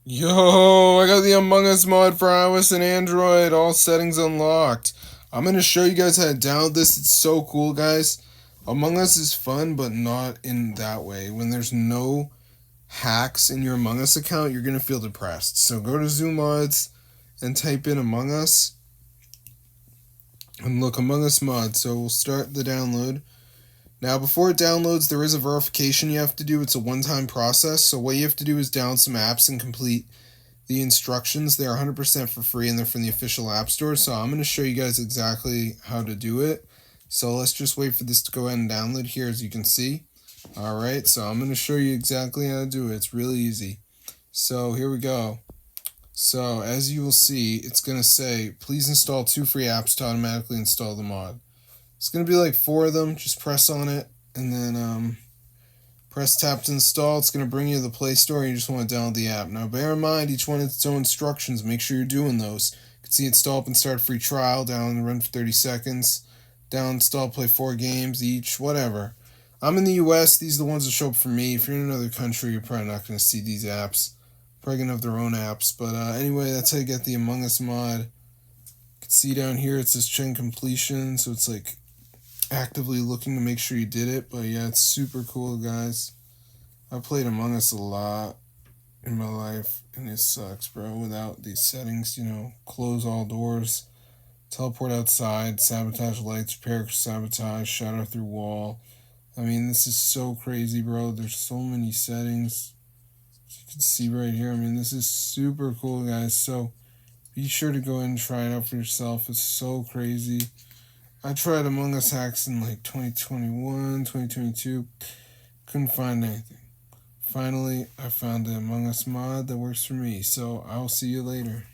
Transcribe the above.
Yo, I got the Among Us mod for iOS and Android, all settings unlocked. I'm going to show you guys how to download this. It's so cool, guys. Among Us is fun, but not in that way. When there's no hacks in your Among Us account, you're going to feel depressed. So go to Zoom Mods and type in Among Us and look Among Us mod. So we'll start the download. Now, before it downloads, there is a verification you have to do. It's a one-time process. So what you have to do is download some apps and complete the instructions. They're 100% for free and they're from the official app store. So I'm going to show you guys exactly how to do it. So let's just wait for this to go ahead and download here, as you can see. All right, so I'm going to show you exactly how to do it. It's really easy. So here we go. So as you will see, it's going to say, please install 2 free apps to automatically install the mod. It's going to be like 4 of them. Just press on it and then press tap to install. It's going to bring you to the Play Store and you just want to download the app. Now bear in mind, each one has its own instructions. Make sure you're doing those. You can see install up and start a free trial, download and run for 30 seconds. Down, install, play 4 games each, whatever. I'm in the US. These are the ones that show up for me. If you're in another country, you're probably not going to see these apps. Probably going to have their own apps. But anyway, that's how you get the Among Us mod. You can see down here it says chain completion. So it's like actively looking to make sure you did it. But yeah, it's super cool, guys. I played Among Us a lot in my life, and it sucks, bro. Without these settings, close all doors, teleport outside, sabotage lights, repair sabotage, shatter through wall. I mean, this is so crazy, bro. There's so many settings. As you can see right here. I mean, this is super cool, guys. So be sure to go ahead and try it out for yourself. It's so crazy. I tried Among Us hacks in like 2021, 2022. Couldn't find anything. Finally, I found the Among Us mod that works for me, so I'll see you later.